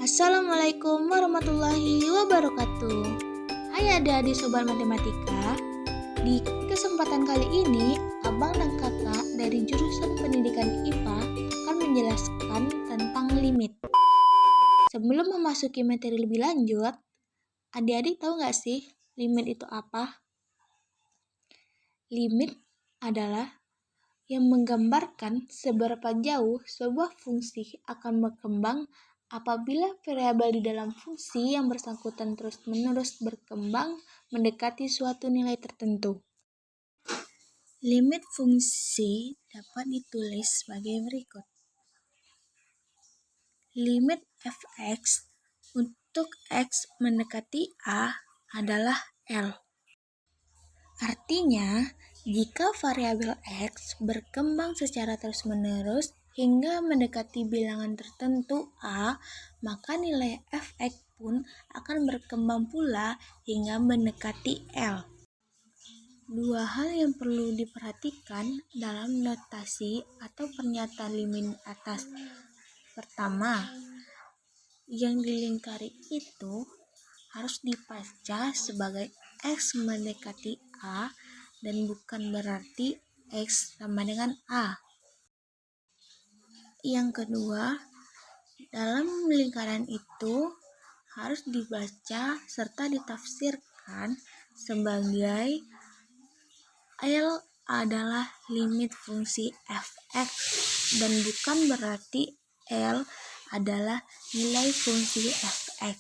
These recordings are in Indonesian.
Assalamualaikum warahmatullahi wabarakatuh. Hai adik-adik sobat matematika. Di kesempatan kali ini, abang dan kakak dari jurusan pendidikan IPA akan menjelaskan tentang limit. Sebelum memasuki materi lebih lanjut, adik-adik tahu nggak sih limit itu apa? Limit adalah yang menggambarkan seberapa jauh sebuah fungsi akan berkembang apabila variabel di dalam fungsi yang bersangkutan terus-menerus berkembang mendekati suatu nilai tertentu. Limit fungsi dapat ditulis sebagai berikut. Limit f(x) untuk x mendekati a adalah L. Artinya, jika variabel x berkembang secara terus-menerus hingga mendekati bilangan tertentu a, maka nilai f(x) pun akan berkembang pula hingga mendekati L. Dua hal yang perlu diperhatikan dalam notasi atau pernyataan limit atas. Pertama, yang dilingkari itu harus dibaca sebagai x mendekati a dan bukan berarti x sama dengan a. Yang kedua, dalam lingkaran itu harus dibaca serta ditafsirkan sebagai L adalah limit fungsi f(x) dan bukan berarti L adalah nilai fungsi f(x).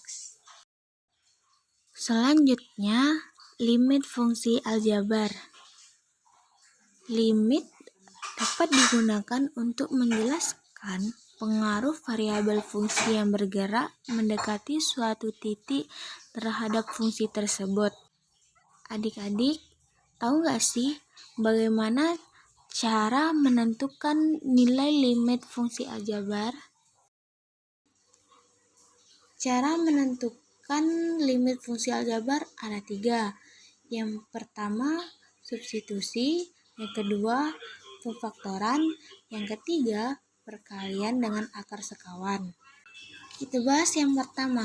Selanjutnya, limit fungsi aljabar. Limit dapat digunakan untuk menjelaskan pengaruh variabel fungsi yang bergerak mendekati suatu titik terhadap fungsi tersebut. Adik-adik, tahu nggak sih bagaimana cara menentukan nilai limit fungsi aljabar? Cara menentukan limit fungsi aljabar ada 3. Yang pertama, substitusi. Yang kedua, pemfaktoran. Yang ketiga, perkalian dengan akar sekawan. Kita bahas yang pertama,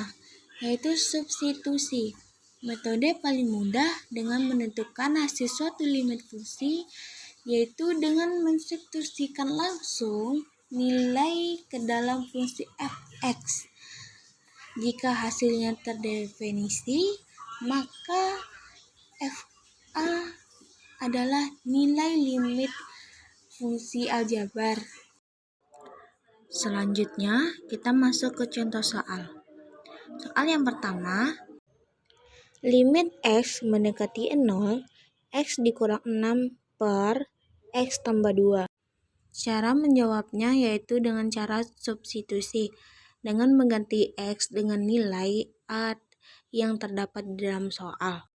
yaitu substitusi. Metode paling mudah dengan menentukan hasil suatu limit fungsi, yaitu dengan mensubstitusikan langsung nilai ke dalam fungsi f(x). Jika hasilnya terdefinisi, maka fa adalah nilai limit fungsi aljabar. Selanjutnya, kita masuk ke contoh soal. Soal yang pertama, limit x mendekati 0, x dikurang 6 per x tambah 2. Cara menjawabnya yaitu dengan cara substitusi, dengan mengganti x dengan nilai a yang terdapat di dalam soal.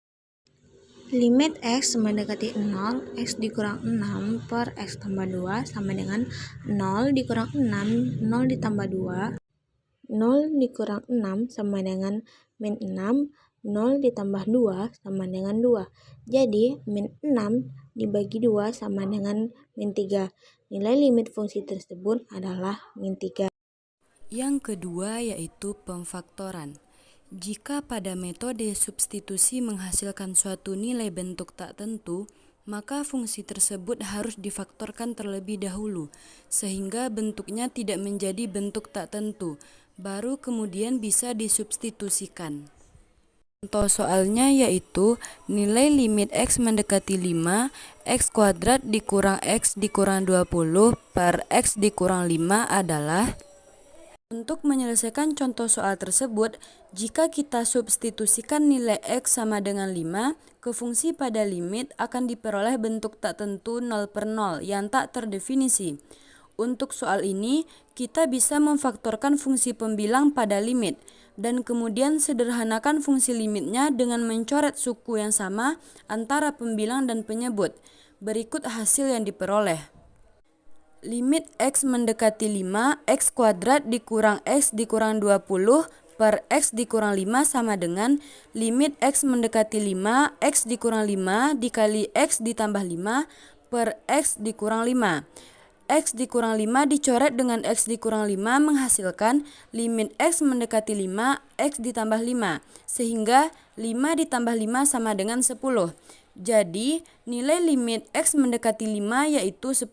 Limit x mendekati 0, x dikurang 6 per x tambah 2 sama dengan 0 dikurang 6, 0 ditambah 2. 0 dikurang 6 sama dengan min 6, 0 ditambah 2 sama dengan 2. Jadi, min 6 dibagi 2 sama dengan min 3. Nilai limit fungsi tersebut adalah min 3. Yang kedua yaitu pemfaktoran. Jika pada metode substitusi menghasilkan suatu nilai bentuk tak tentu, maka fungsi tersebut harus difaktorkan terlebih dahulu, sehingga bentuknya tidak menjadi bentuk tak tentu, baru kemudian bisa disubstitusikan. Contoh soalnya yaitu nilai limit x mendekati 5, x kuadrat dikurang x dikurang 20 per x dikurang 5 adalah. Untuk menyelesaikan contoh soal tersebut, jika kita substitusikan nilai x sama dengan 5 ke fungsi pada limit akan diperoleh bentuk tak tentu 0 per 0 yang tak terdefinisi. Untuk soal ini, kita bisa memfaktorkan fungsi pembilang pada limit, dan kemudian sederhanakan fungsi limitnya dengan mencoret suku yang sama antara pembilang dan penyebut. Berikut hasil yang diperoleh. Limit x mendekati 5, x kuadrat dikurang x dikurang 20 per x dikurang 5 sama dengan limit x mendekati 5, x dikurang 5 dikali x ditambah 5 per x dikurang 5. X dikurang 5 dicoret dengan X dikurang 5 menghasilkan limit X mendekati 5, X ditambah 5. Sehingga 5 ditambah 5 sama dengan 10. Jadi nilai limit X mendekati 5 yaitu 10.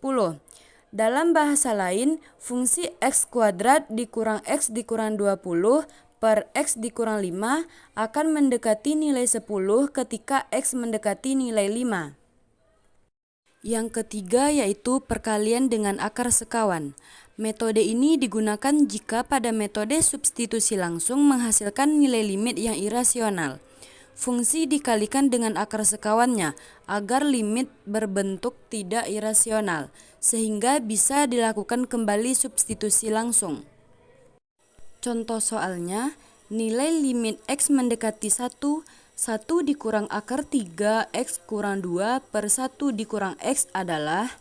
Dalam bahasa lain, fungsi X kuadrat dikurang X dikurang 20 per X dikurang 5 akan mendekati nilai 10 ketika X mendekati nilai 5. Yang ketiga yaitu perkalian dengan akar sekawan. Metode ini digunakan jika pada metode substitusi langsung menghasilkan nilai limit yang irasional. Fungsi dikalikan dengan akar sekawannya agar limit berbentuk tidak irasional, sehingga bisa dilakukan kembali substitusi langsung. Contoh soalnya, nilai limit X mendekati 1 dikurang akar 3 X kurang 2 per 1 dikurang X adalah.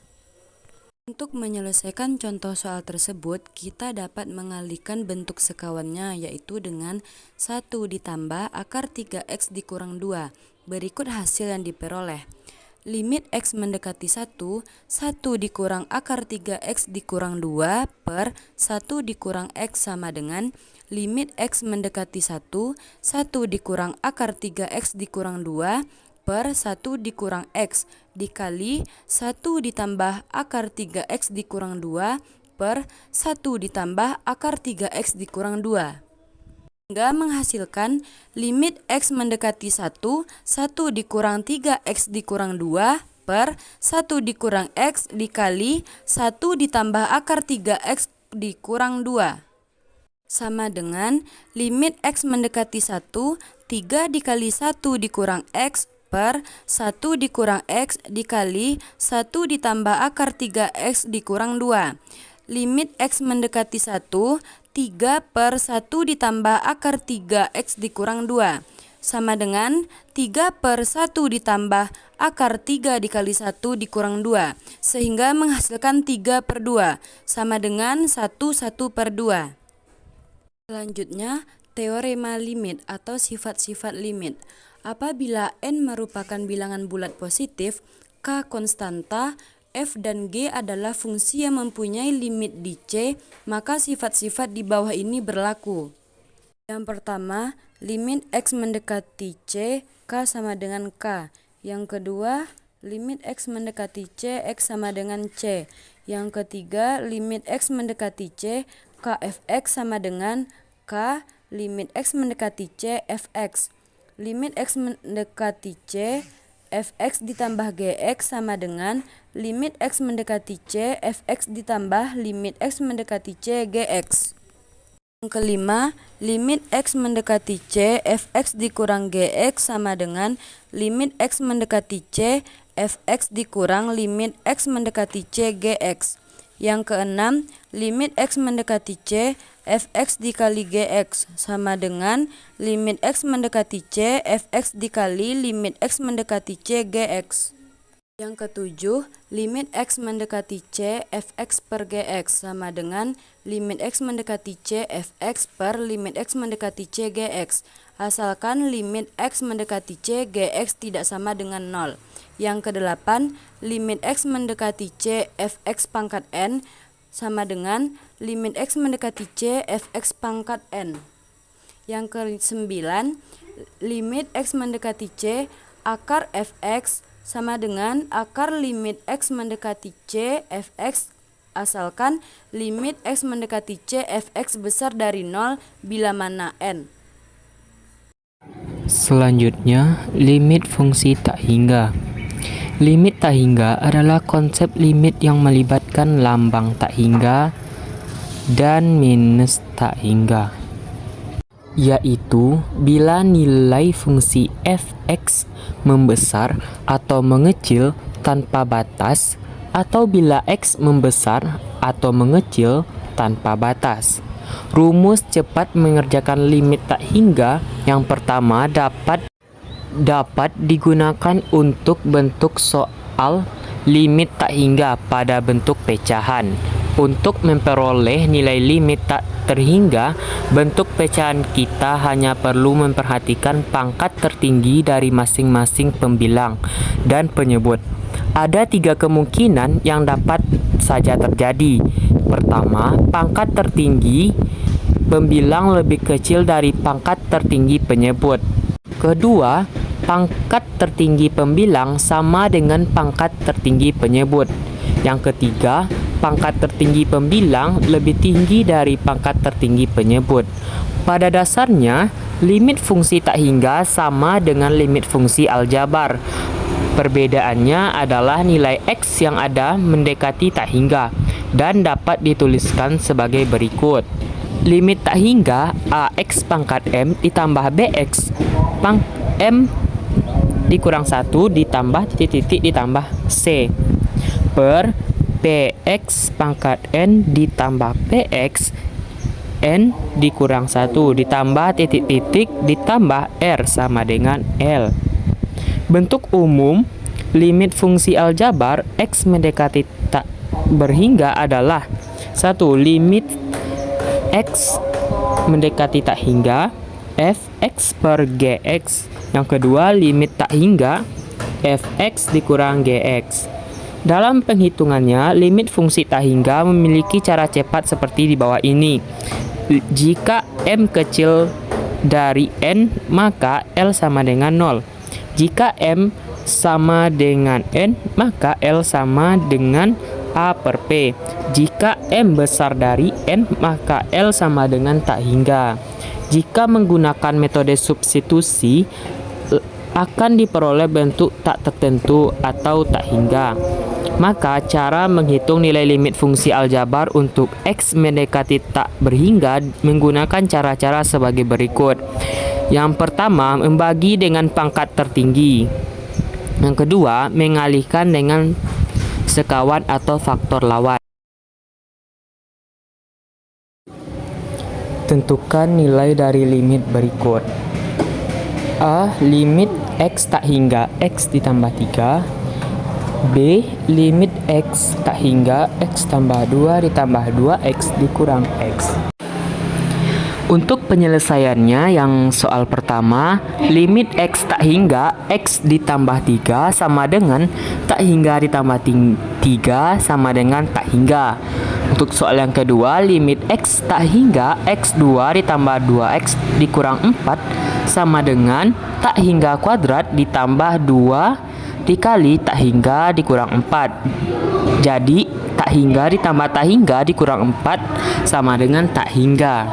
Untuk menyelesaikan contoh soal tersebut, kita dapat mengalihkan bentuk sekawannya yaitu dengan 1 ditambah akar 3X dikurang 2. Berikut hasil yang diperoleh. Limit X mendekati 1 dikurang akar 3X dikurang 2 per 1 dikurang X sama dengan limit X mendekati 1 dikurang akar 3X dikurang 2 per 1 dikurang X dikali 1 ditambah akar 3X dikurang 2 per 1 ditambah akar 3X dikurang 2. Hingga menghasilkan limit X mendekati 1 dikurang 3X dikurang 2 per 1 dikurang X dikali 1 ditambah akar 3X dikurang 2. Sama dengan limit X mendekati 1, 3 dikali 1 dikurang X per 1 dikurang X dikali 1 ditambah akar 3X dikurang 2. Limit X mendekati 1, 3 per 1 ditambah akar 3X dikurang 2. Sama dengan 3 per 1 ditambah akar 3 dikali 1 dikurang 2. Sehingga menghasilkan 3 per 2. Sama dengan 1 per 2. Selanjutnya, teorema limit atau sifat-sifat limit. Apabila N merupakan bilangan bulat positif, K konstanta, F dan G adalah fungsi yang mempunyai limit di C, maka sifat-sifat di bawah ini berlaku. Yang pertama, limit X mendekati C, K sama dengan K. Yang kedua, limit X mendekati C, X sama dengan C. Yang ketiga, limit X mendekati C, Kfx sama dengan K, limit X mendekati C, Fx. Limit X mendekati C, Fx ditambah Gx sama dengan limit X mendekati C, Fx ditambah limit X mendekati C, Gx. Yang kelima, limit X mendekati C, Fx dikurang Gx sama dengan limit X mendekati C, Fx dikurang limit X mendekati C, Gx. Yang keenam, limit X mendekati C, Fx dikali Gx sama dengan limit X mendekati C, Fx dikali limit X mendekati C, Gx. Yang ketujuh, limit X mendekati C, Fx per Gx sama dengan limit X mendekati C, Fx per limit X mendekati C, Gx. Asalkan limit X mendekati C, Gx tidak sama dengan 0. Yang kedelapan, limit X mendekati C, Fx pangkat N sama dengan limit X mendekati C, Fx pangkat N. Yang kesembilan, limit X mendekati C, akar Fx sama dengan akar limit X mendekati C, Fx asalkan limit X mendekati C, Fx besar dari 0 bila mana N. Selanjutnya, limit fungsi tak hingga. Limit tak hingga adalah konsep limit yang melibatkan lambang tak hingga dan minus tak hingga, yaitu bila nilai fungsi fx membesar atau mengecil tanpa batas atau bila x membesar atau mengecil tanpa batas. Rumus cepat mengerjakan limit tak hingga yang pertama dapat digunakan untuk bentuk soal limit tak hingga pada bentuk pecahan. Untuk memperoleh nilai limit tak terhingga, bentuk pecahan kita hanya perlu memperhatikan pangkat tertinggi dari masing-masing pembilang dan penyebut. Ada 3 kemungkinan yang dapat saja terjadi. Pertama, pangkat tertinggi pembilang lebih kecil dari pangkat tertinggi penyebut. Kedua, pangkat tertinggi pembilang sama dengan pangkat tertinggi penyebut. Yang ketiga, pangkat tertinggi pembilang lebih tinggi dari pangkat tertinggi penyebut. Pada dasarnya, limit fungsi tak hingga sama dengan limit fungsi aljabar. Perbedaannya adalah nilai X yang ada mendekati tak hingga dan dapat dituliskan sebagai berikut. Limit tak hingga AX pangkat M ditambah BX M dikurang 1 ditambah titik-titik ditambah C per PX pangkat N ditambah PX N dikurang 1 ditambah titik-titik ditambah R sama dengan L. Bentuk umum limit fungsi aljabar X mendekati tak berhingga adalah 1. Limit X mendekati tak hingga Fx per Gx. Yang kedua, limit tak hingga Fx dikurang Gx. Dalam penghitungannya, limit fungsi tak hingga memiliki cara cepat seperti di bawah ini. Jika M kecil dari N, maka L sama dengan 0. Jika M sama dengan N, maka L sama dengan A per P. Jika M besar dari N, maka L sama dengan tak hingga. Jika menggunakan metode substitusi, akan diperoleh bentuk tak tertentu atau tak hingga. Maka cara menghitung nilai limit fungsi aljabar untuk X mendekati tak berhingga menggunakan cara-cara sebagai berikut. Yang pertama, membagi dengan pangkat tertinggi. Yang kedua, mengalihkan dengan sekawan atau faktor lawan. Tentukan nilai dari limit berikut. A. Limit X tak hingga X ditambah 3. B. Limit X tak hingga X tambah 2 ditambah 2X dikurang X. Untuk penyelesaiannya, yang soal pertama, limit X tak hingga X ditambah 3 sama dengan tak hingga ditambah 3 sama dengan tak hingga. Untuk soal yang kedua, limit X tak hingga X2 ditambah 2X dikurang 4 sama dengan tak hingga kuadrat ditambah 2 dikali tak hingga dikurang 4. Jadi, tak hingga ditambah tak hingga dikurang 4 sama dengan tak hingga.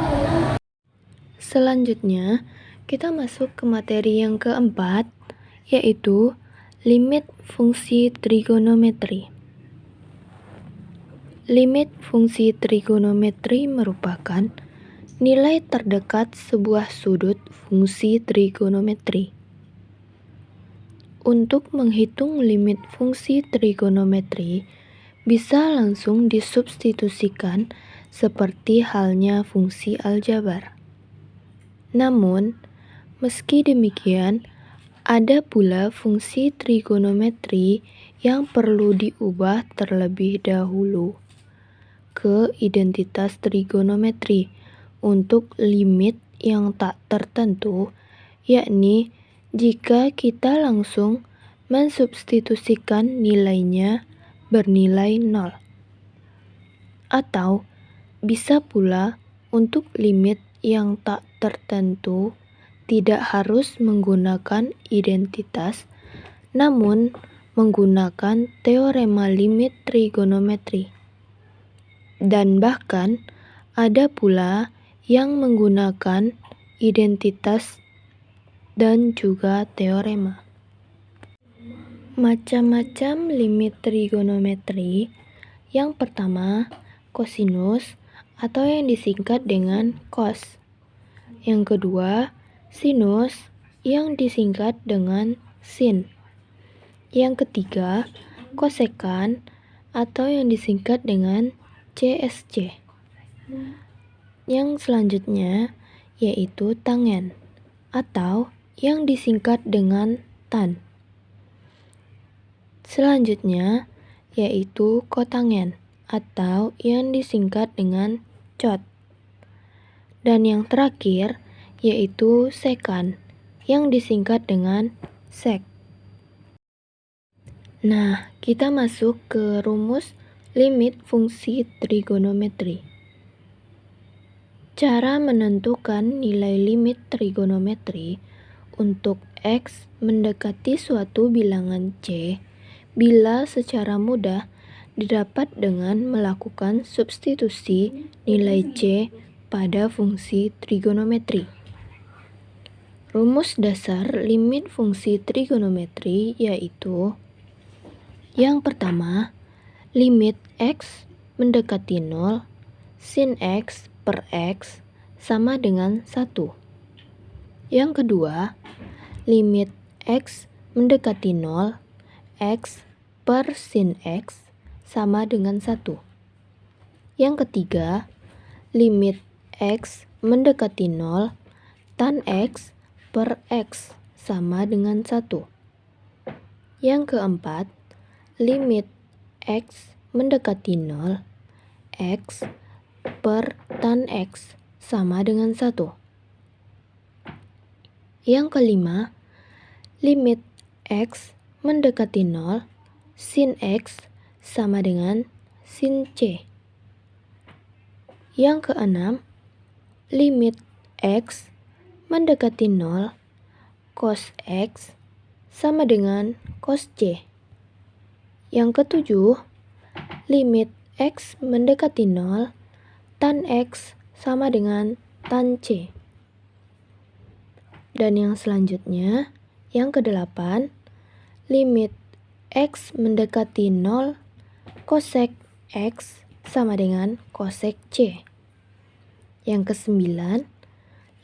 Selanjutnya, kita masuk ke materi yang keempat, yaitu limit fungsi trigonometri. Limit fungsi trigonometri merupakan nilai terdekat sebuah sudut fungsi trigonometri. Untuk menghitung limit fungsi trigonometri, bisa langsung disubstitusikan seperti halnya fungsi aljabar. Namun, meski demikian, ada pula fungsi trigonometri yang perlu diubah terlebih dahulu ke identitas trigonometri untuk limit yang tak tertentu, yakni jika kita langsung mensubstitusikan nilainya bernilai 0. Atau bisa pula untuk limit yang tak tertentu tidak harus menggunakan identitas, namun menggunakan teorema limit trigonometri. Dan bahkan ada pula yang menggunakan identitas dan juga teorema. Macam-macam limit trigonometri. Yang pertama, kosinus atau yang disingkat dengan cos. Yang kedua, sinus yang disingkat dengan sin. Yang ketiga, kosekan atau yang disingkat dengan CSC. Yang selanjutnya yaitu tangen atau yang disingkat dengan tan. Selanjutnya yaitu kotangen atau yang disingkat dengan cot. Dan yang terakhir yaitu sekan yang disingkat dengan sek. Nah, kita masuk ke rumus limit fungsi trigonometri. Cara menentukan nilai limit trigonometri untuk X mendekati suatu bilangan C bila secara mudah didapat dengan melakukan substitusi nilai C pada fungsi trigonometri. Rumus dasar limit fungsi trigonometri yaitu: yang pertama, limit X mendekati 0, sin X per X sama dengan 1. Yang kedua, limit X mendekati 0, X per sin X sama dengan 1. Yang ketiga, limit X mendekati 0, tan X per X sama dengan 1. Yang keempat, limit X mendekati 0, X per tan X sama dengan 1. Yang kelima, limit X mendekati 0, sin X sama dengan sin C. Yang keenam, limit X mendekati 0, cos X sama dengan cos C. Yang ketujuh, limit X mendekati 0, tan X sama dengan tan C. Dan yang selanjutnya, yang kedelapan, limit X mendekati 0, cosec X sama dengan cosec C. Yang kesembilan,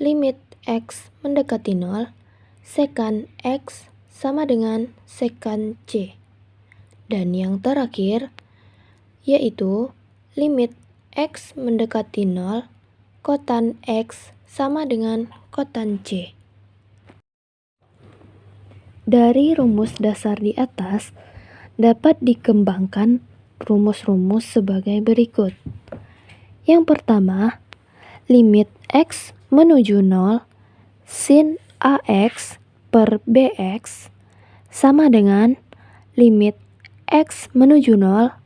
limit X mendekati 0, secant X sama dengan secant C. Dan yang terakhir, yaitu limit X mendekati 0, kotan X sama dengan kotan C. Dari rumus dasar di atas, dapat dikembangkan rumus-rumus sebagai berikut. Yang pertama, limit X menuju 0, sin AX per BX sama dengan limit X menuju 0,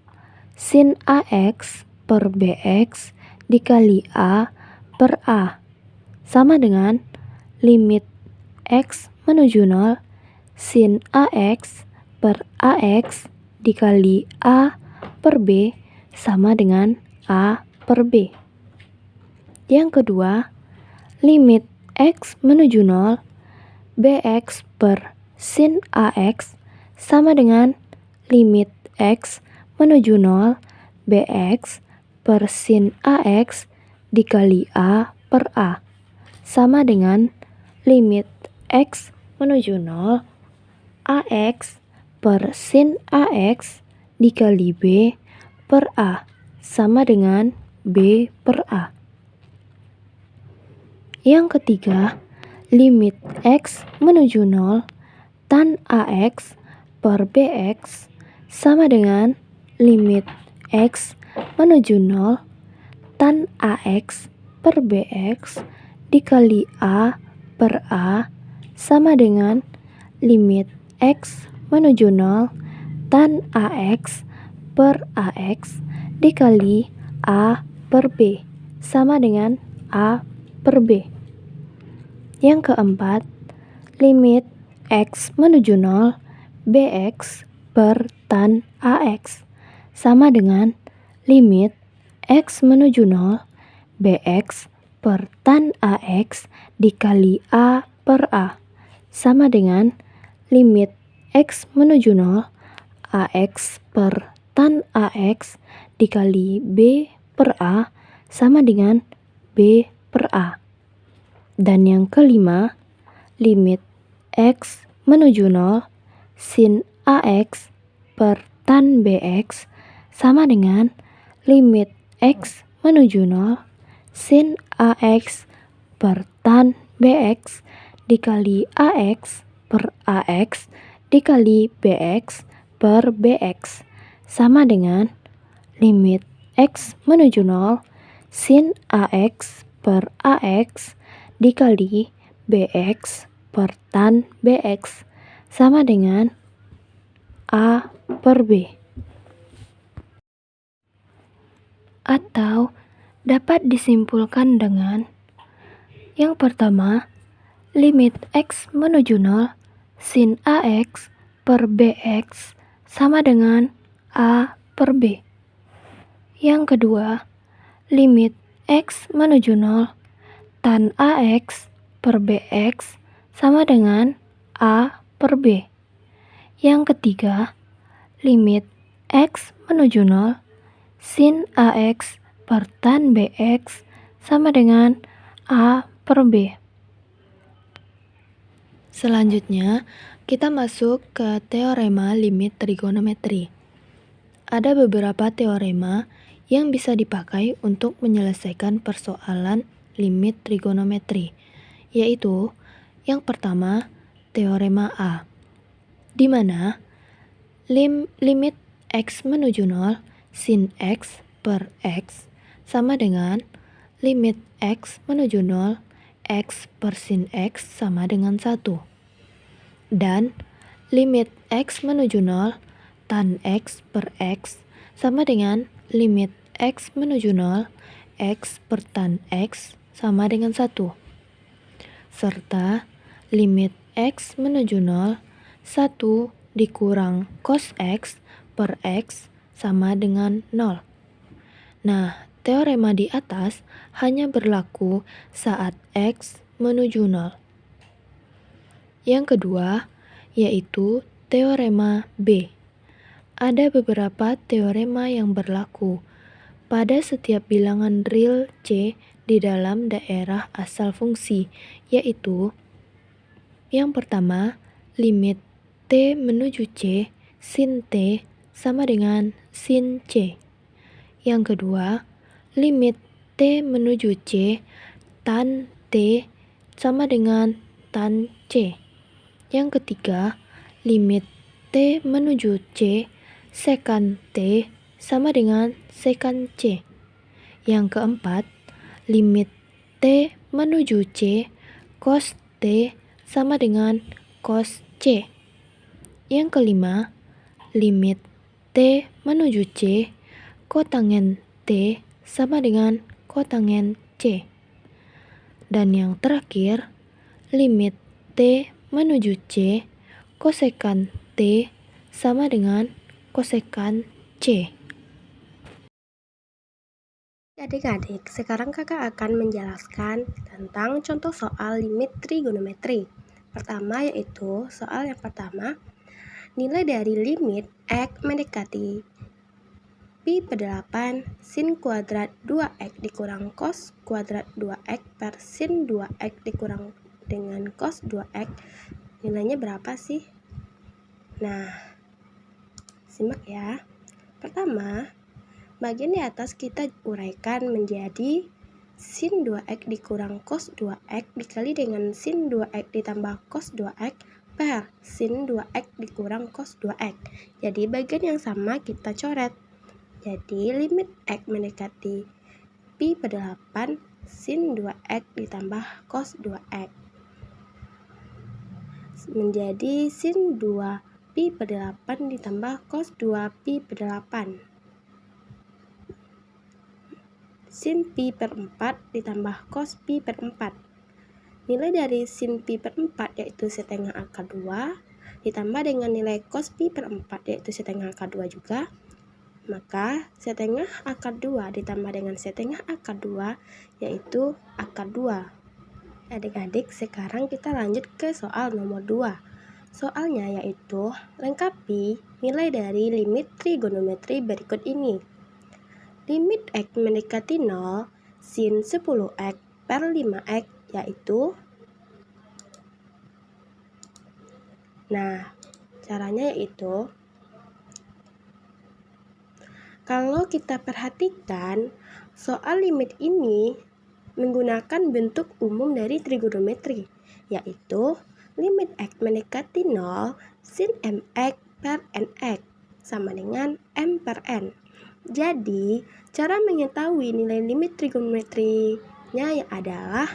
sin AX per BX dikali A per A sama dengan limit X menuju 0, sin AX per AX dikali A per B sama dengan A per B. Yang kedua, limit X menuju 0, BX per sin AX sama dengan limit X menuju 0, BX per sin AX dikali A per A sama dengan limit X menuju 0, AX per sin AX dikali B per A sama dengan B per A. Yang ketiga, limit X menuju 0, tan AX per BX sama dengan limit X menuju 0, tan AX per BX dikali A per A sama dengan limit X menuju 0, tan AX per AX dikali A per B sama dengan A per B. Yang keempat, limit X menuju 0, BX per tan AX sama dengan limit X menuju 0, BX per tan AX dikali A per A sama dengan limit X menuju 0, AX per tan AX dikali B per A sama dengan B per A. Dan yang kelima, limit X menuju 0, sin AX per tan BX sama dengan limit X menuju 0, sin AX per tan BX dikali AX per AX dikali BX per BX sama dengan limit X menuju 0, sin AX per AX dikali BX per tan BX sama dengan A per B. Atau dapat disimpulkan dengan yang pertama, limit X menuju 0 sin AX per BX sama dengan A per B. Yang kedua, limit X menuju 0 tan AX per BX sama dengan A per B. Yang ketiga, limit X menuju 0 sin AX per tan BX sama dengan A per B. Selanjutnya, kita masuk ke teorema limit trigonometri. Ada beberapa teorema yang bisa dipakai untuk menyelesaikan persoalan limit trigonometri, yaitu yang pertama, teorema A, di mana limit X menuju 0 sin X per X sama dengan limit X menuju 0 X per sin X sama dengan 1. Dan limit X menuju 0 tan X per X sama dengan limit X menuju 0 X per tan X sama dengan 1. Serta limit X menuju 0 1 dikurang cos X per X sama dengan 0. Nah, teorema di atas hanya berlaku saat X menuju 0. Yang kedua, yaitu teorema B. Ada beberapa teorema yang berlaku pada setiap bilangan real C di dalam daerah asal fungsi, yaitu yang pertama, limit T menuju C sin T sama dengan sin C. Yang kedua, limit T menuju C tan T sama dengan tan C. Yang ketiga, limit T menuju C secant T sama dengan secant C. Yang keempat, limit T menuju C cos T sama dengan cos C. Yang kelima, limit T menuju C kotangen T sama dengan kotangen C. Dan yang terakhir, limit T menuju C kosekan T sama dengan kosekan C. Adik-adik, sekarang kakak akan menjelaskan tentang contoh soal limit trigonometri. Pertama yaitu soal yang pertama, nilai dari limit X mendekati pi per 8 sin kuadrat 2x dikurang cos kuadrat 2x per sin 2x dikurang dengan cos 2x, nilainya berapa sih? Nah, simak ya. Pertama, bagian di atas kita uraikan menjadi sin 2x dikurang cos 2x dikali dengan sin 2x ditambah cos 2x per sin 2x dikurang cos 2x. Jadi bagian yang sama kita coret. Jadi limit X mendekati pi per 8 sin 2x ditambah cos 2x menjadi sin 2 pi per 8 ditambah cos 2 pi per 8 sin pi per 4 ditambah cos pi per 4. Nilai dari sin pi per 4 yaitu setengah akar 2 ditambah dengan nilai cos pi per 4 yaitu setengah akar 2 juga. Maka setengah akar 2 ditambah dengan setengah akar 2 yaitu akar 2. Adik-adik, sekarang kita lanjut ke soal nomor 2. Soalnya yaitu lengkapi nilai dari limit trigonometri berikut ini. Limit X mendekati 0 sin 10x per 5x yaitu, nah caranya yaitu, kalau kita perhatikan soal limit ini menggunakan bentuk umum dari trigonometri, yaitu limit X mendekati 0 sin mx per nx sama dengan m per n. Jadi, cara mengetahui nilai limit trigonometrinya adalah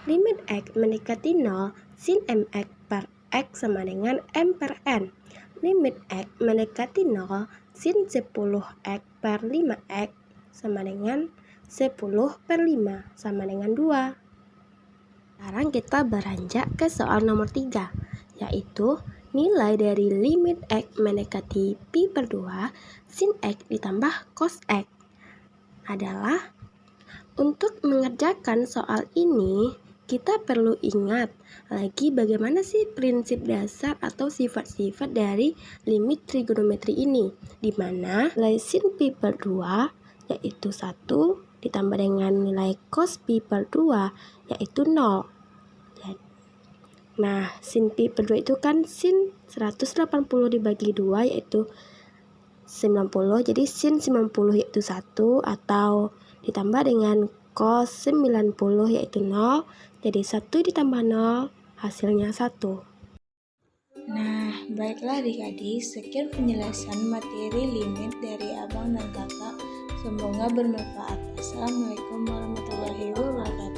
limit X mendekati 0 sin mx per x sama dengan m per n. limit X mendekati 0, sin 10X per 5X sama dengan 10 per 5 sama dengan 2. Sekarang kita beranjak ke soal nomor 3, yaitu nilai dari limit X mendekati pi per 2 sin X ditambah cos X adalah. Untuk mengerjakan soal ini, kita perlu ingat lagi bagaimana sih prinsip dasar atau sifat-sifat dari limit trigonometri ini, di mana nilai sin pi per 2 yaitu 1 ditambah dengan nilai cos pi per 2 yaitu 0. Nah, sin pi per 2 itu kan sin 180 dibagi 2 yaitu 90, jadi sin 90 yaitu 1 atau ditambah dengan cos 90 yaitu 0, jadi 1 ditambah 0 hasilnya 1. Nah, baiklah adik-adik, sekian penjelasan materi limit dari abang dan kakak. Semoga bermanfaat. Assalamualaikum warahmatullahi wabarakatuh.